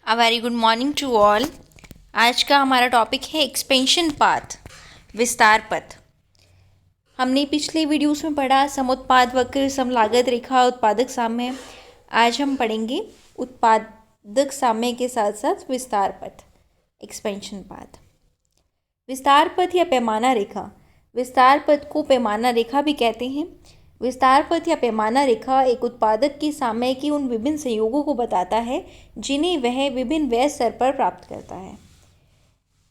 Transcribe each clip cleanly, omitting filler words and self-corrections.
A very good morning to all. आज का हमारा टॉपिक है एक्सपेंशन पाथ, विस्तार पथ। हमने पिछले वीडियोस में पढ़ा समुत्पाद वक्र, समलागत रेखा, उत्पादक साम्य। आज हम पढ़ेंगे उत्पादक साम्य के साथ साथ विस्तार पथ, एक्सपेंशन पाथ। विस्तार पथ या पैमाना रेखा। विस्तार पथ को पैमाना रेखा भी कहते हैं। विस्तार पथ या पैमाना रेखा एक उत्पादक की साम्य की उन विभिन्न संयोगों को बताता है जिन्हें वह विभिन्न व्यय स्तर पर प्राप्त करता है।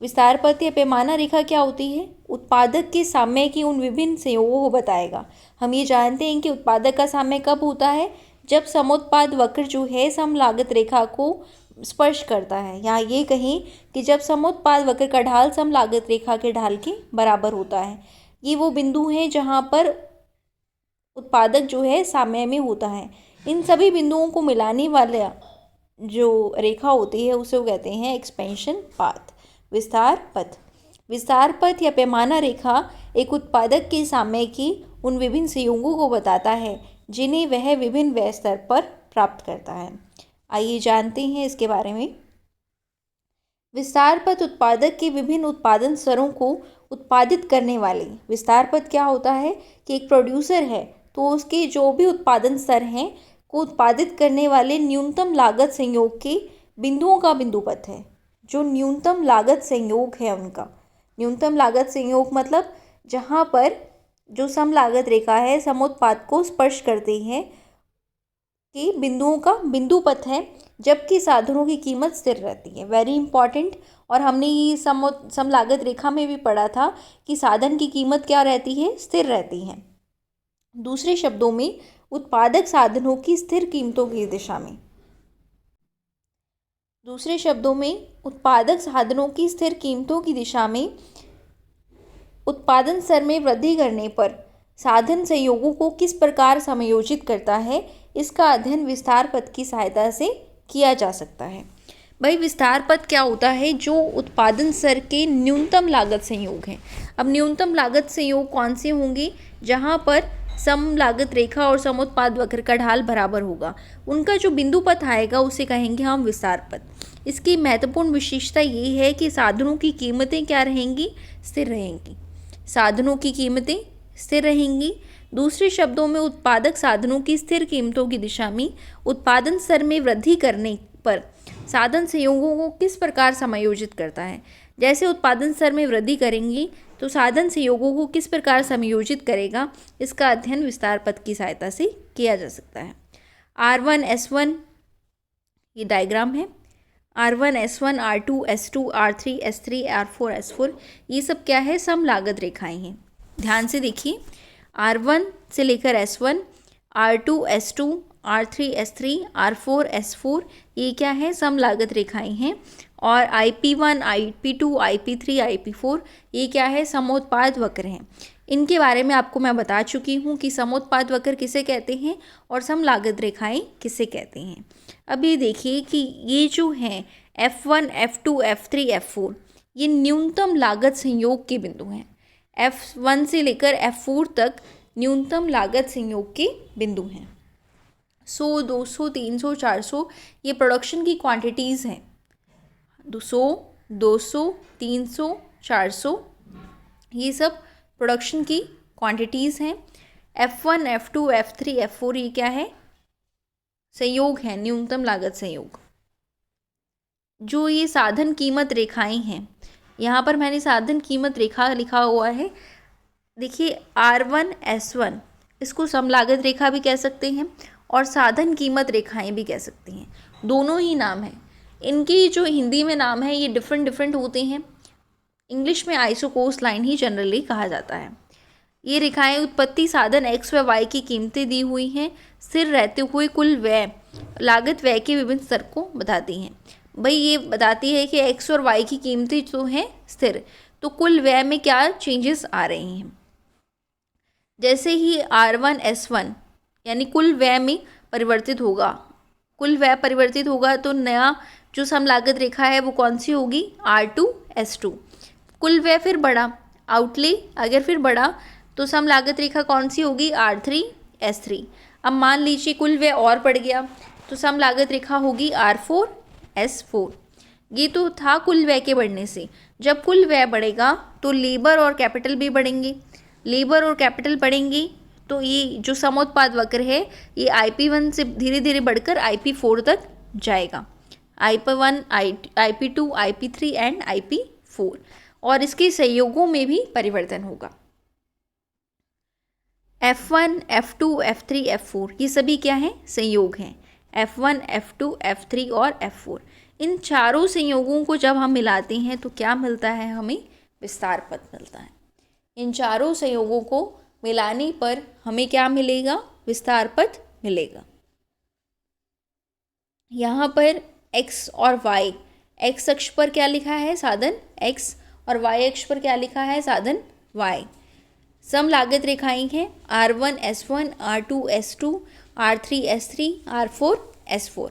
विस्तार पथ या पैमाना रेखा क्या होती है? उत्पादक के साम्य की उन विभिन्न संयोगों को बताएगा। हम ये जानते हैं कि उत्पादक का साम्य कब होता है? जब समुत्पाद वक्र जो है समलागत रेखा को स्पर्श करता है, या ये कहें कि जब समुत्पाद वक्र का ढाल समलागत रेखा के ढाल के बराबर होता है। ये वो बिंदु हैं जहाँ पर उत्पादक जो है साम्य में होता है। इन सभी बिंदुओं को मिलाने वाला जो रेखा होती है उसे वो कहते हैं एक्सपेंशन पाथ, विस्तार पथ। विस्तार पथ या पैमाना रेखा एक उत्पादक के साम्य की उन विभिन्न संयोगों को बताता है जिन्हें वह विभिन्न व्यय स्तर पर प्राप्त करता है। आइए जानते हैं इसके बारे में। विस्तार पथ उत्पादक के विभिन्न उत्पादन स्तरों को उत्पादित करने वाले। विस्तार पथ क्या होता है कि एक प्रोड्यूसर है तो उसके जो भी उत्पादन स्तर हैं को उत्पादित करने वाले न्यूनतम लागत संयोग के बिंदुओं का बिंदु पथ है। जो न्यूनतम लागत संयोग है उनका, न्यूनतम लागत संयोग मतलब जहाँ पर जो समलागत रेखा है समुत्पाद को स्पर्श करते हैं कि बिंदुओं का बिंदु पथ है, जबकि साधनों की कीमत स्थिर रहती है। Very important. और हमने ये समलागत रेखा में भी पढ़ा था कि साधन की कीमत क्या रहती है? स्थिर रहती है। दूसरे शब्दों में उत्पादक साधनों की स्थिर कीमतों की दिशा में दूसरे शब्दों में उत्पादक साधनों की स्थिर कीमतों की दिशा में उत्पादन स्तर में वृद्धि करने पर साधन संयोगों को किस प्रकार समायोजित करता है, इसका अध्ययन विस्तार पथ की सहायता से किया जा सकता है। भाई विस्तार पथ क्या होता है? जो उत्पादन स्तर के न्यूनतम लागत संयोग हैं। अब न्यूनतम लागत संयोग कौन से होंगे? जहाँ पर समलागत रेखा और समुत्पाद वक्र का ढाल बराबर होगा, उनका जो बिंदु पथ आएगा उसे कहेंगे हम विस्तार पथ। इसकी महत्वपूर्ण विशेषता ये है कि साधनों की कीमतें क्या रहेंगी? स्थिर रहेंगी। साधनों की कीमतें स्थिर रहेंगी। दूसरे शब्दों में उत्पादक साधनों की स्थिर कीमतों की दिशा में उत्पादन स्तर में वृद्धि करने पर साधन संयोगों को किस प्रकार समायोजित करता है। जैसे उत्पादन स्तर में वृद्धि करेंगी तो साधन संयोगों को किस प्रकार समायोजित करेगा, इसका अध्ययन विस्तार पथ की सहायता से किया जा सकता है। R1 S1 ये डायग्राम है। R1 S1 R2 S2 R3 S3 R4 S4 ये सब क्या है? समलागत रेखाएं हैं। ध्यान से देखिए, R1 से लेकर S1, R2 S2, R3 S3, R4 S4 ये क्या है? समलागत रेखाएं हैं। और IP1 IP2 IP3 IP4 ये क्या है? समोत्पाद वक्र हैं। इनके बारे में आपको मैं बता चुकी हूँ कि समोत्पाद वक्र किसे कहते हैं और समलागत रेखाएं किसे कहते हैं। अब ये देखिए कि ये जो हैं F1 F2 F3 F4 ये न्यूनतम लागत संयोग के बिंदु हैं। F1 से लेकर F4 तक न्यूनतम लागत संयोग के बिंदु हैं। 100 200 300 400 ये प्रोडक्शन की क्वांटिटीज़ हैं। 100 200 300 400 ये सब प्रोडक्शन की क्वांटिटीज़ हैं। F1 F2 F3 F4 ये क्या है? संयोग है, न्यूनतम लागत संयोग। जो ये साधन कीमत रेखाएं हैं, यहाँ पर मैंने साधन कीमत रेखा लिखा हुआ है। देखिए R1 S1 इसको समलागत रेखा भी कह सकते हैं और साधन कीमत रेखाएं भी कह सकते हैं। दोनों ही नाम हैं। इनकी जो हिंदी में नाम है ये डिफरेंट होते हैं। इंग्लिश में आइसोकोस लाइन ही जनरली कहा जाता है। ये रेखाएं उत्पत्ति साधन x व y की कीमतें दी हुई हैं, स्थिर रहते हुए कुल व्यय लागत व्यय के विभिन्न स्तर को बताती हैं। भाई ये बताती है कि x और y की कीमतें जो हैं स्थिर, तो कुल व्यय में क्या चेंजेस आ रही हैं। जैसे ही R1 S1 यानी कुल व्यय में परिवर्तित होगा, कुल व्यय परिवर्तित होगा तो नया जो समलागत रेखा है वो कौन सी होगी? R2 S2। कुल व्यय फिर बढ़ा, आउटले अगर फिर बढ़ा तो समलागत रेखा कौन सी होगी? R3 S3। अब मान लीजिए कुल व्यय और बढ़ गया तो समलागत रेखा होगी R4 S4। ये तो था कुल व्यय के बढ़ने से। जब कुल व्यय बढ़ेगा तो लेबर और कैपिटल भी बढ़ेंगे। लेबर और कैपिटल बढ़ेंगे तो ये जो समोत्पाद वक्र है ये IP1 से धीरे धीरे बढ़कर IP4 तक जाएगा। IP1, IP2, IP3 and IP4, और इसके संयोगों में भी परिवर्तन होगा। F1, F2, F3, F4 ये सभी क्या हैं? संयोग हैं। F1, F2, F3 और F4, इन चारों संयोगों को जब हम मिलाते हैं तो क्या मिलता है? हमें विस्तार पद मिलता है। इन चारों संयोगों को मिलाने पर हमें क्या मिलेगा? विस्तार पद मिलेगा। यहाँ पर x और y, x अक्ष पर क्या लिखा है? साधन x, और y अक्ष पर क्या लिखा है? साधन y। सम लागत रेखाएं हैं R1 S1, R2 S2, R3 S3, R4 S4।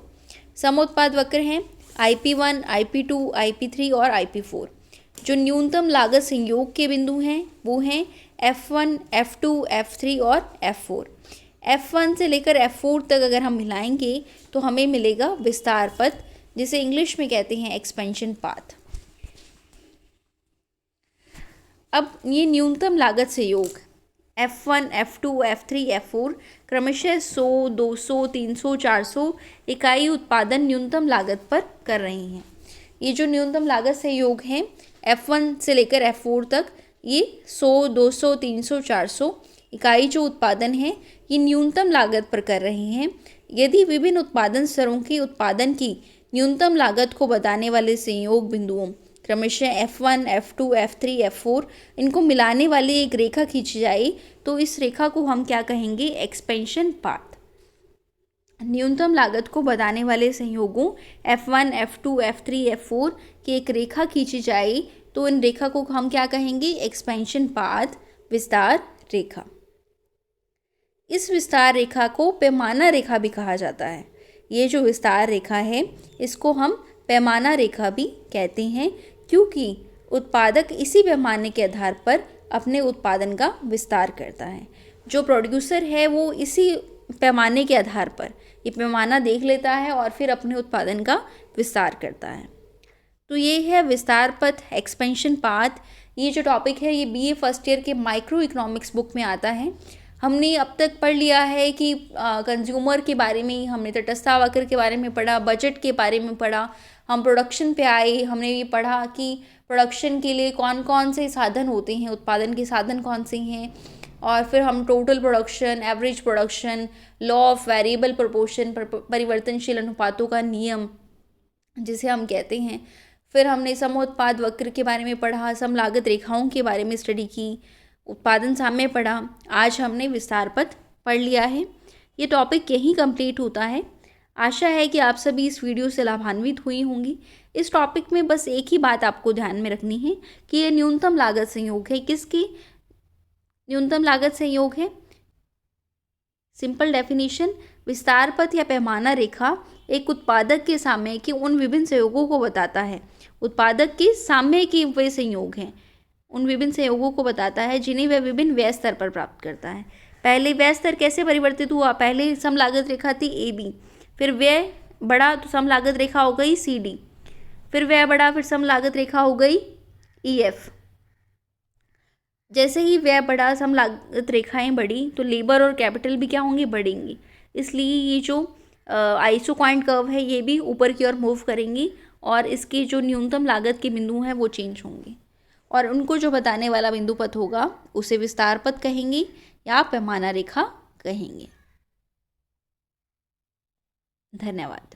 समोत्पाद वक्र हैं IP1, IP2, IP3 और IP4। जो न्यूनतम लागत संयोग के बिंदु हैं वो हैं F1, F2, F3 और F4। F1 से लेकर F4 तक अगर हम मिलाएंगे तो हमें मिलेगा विस्तार पथ, जिसे इंग्लिश में कहते हैं एक्सपेंशन पाथ। अब ये न्यूनतम लागत संयोग F1, F2, F3, F4 क्रमशः 100, 200, 300, 400 इकाई उत्पादन न्यूनतम लागत पर कर रही हैं। ये जो न्यूनतम लागत संयोग हैं F1 से लेकर F4 तक, ये 100, 200, 300, 400 इकाई जो उत्पादन है ये न्यूनतम लागत पर कर रही हैं। यदि विभिन्न उत्पादन स्तरों के उत्पादन की न्यूनतम लागत को बताने वाले संयोग बिंदुओं क्रमशः F1, F2, F3, F4 इनको मिलाने वाली एक रेखा खींची जाए तो इस रेखा को हम क्या कहेंगे? Expansion path. न्यूनतम लागत को बताने वाले संयोगों F1, F2, F3, F4 की एक रेखा खींची जाए तो इन रेखा को हम क्या कहेंगे? एक्सपेंशन पाथ, विस्तार रेखा। इस विस्तार रेखा को पैमाना रेखा भी कहा जाता है। ये जो विस्तार रेखा है इसको हम पैमाना रेखा भी कहते हैं, क्योंकि उत्पादक इसी पैमाने के आधार पर अपने उत्पादन का विस्तार करता है। जो प्रोड्यूसर है वो इसी पैमाने के आधार पर ये पैमाना देख लेता है और फिर अपने उत्पादन का विस्तार करता है। तो ये है विस्तार पथ, एक्सपेंशन पाथ। ये जो टॉपिक है ये BA फर्स्ट ईयर के माइक्रो इकोनॉमिक्स बुक में आता है। हमने अब तक पढ़ लिया है कि कंज्यूमर के बारे में, हमने तटस्थ वक्र के बारे में पढ़ा, बजट के बारे में पढ़ा, हम प्रोडक्शन पे आए, हमने ये पढ़ा कि प्रोडक्शन के लिए कौन कौन से साधन होते हैं, उत्पादन के साधन कौन से हैं, और फिर हम total production, average production, law of variable proportion, परिवर्तनशील अनुपातों का नियम जिसे हम कहते हैं। फिर हमने समोत्पाद वक्र के बारे में पढ़ा, सम लागत रेखाओं के बारे में स्टडी की, उत्पादन साम्य पढ़ा। आज हमने विस्तार पथ पढ़ लिया है। ये टॉपिक यहीं कंप्लीट होता है। आशा है कि आप सभी इस वीडियो से लाभान्वित हुई होंगी। इस टॉपिक में बस एक ही बात आपको ध्यान में रखनी है कि ये न्यूनतम लागत संयोग है। किसकी न्यूनतम लागत संयोग है? सिंपल डेफिनेशन, विस्तार पथ या पैमाना रेखा एक उत्पादक के साम्य के उन विभिन्न संयोगों को बताता है। उत्पादक के साम्य के वे संयोग हैं, उन विभिन्न संयोगों को बताता है जिन्हें वह विभिन्न व्यय स्तर पर प्राप्त करता है। पहले व्यय स्तर कैसे परिवर्तित हुआ? पहले सम लागत रेखा थी AB, फिर व्यय बढ़ा तो सम लागत रेखा हो गई CD, फिर व्यय बढ़ा फिर सम लागत रेखा हो गई EF। जैसे ही व्यय बढ़ा, सम लागत रेखाएं बढ़ी तो लेबर और कैपिटल भी क्या होंगे? बढ़ेंगी। इसलिए ये जो आइसोक्वांट कर्व है ये भी ऊपर की ओर मूव करेंगी और इसके जो न्यूनतम लागत के बिंदु हैं वो चेंज होंगे, और उनको जो बताने वाला बिंदु पथ होगा उसे विस्तार पथ कहेंगे या पैमाना रेखा कहेंगे। धन्यवाद।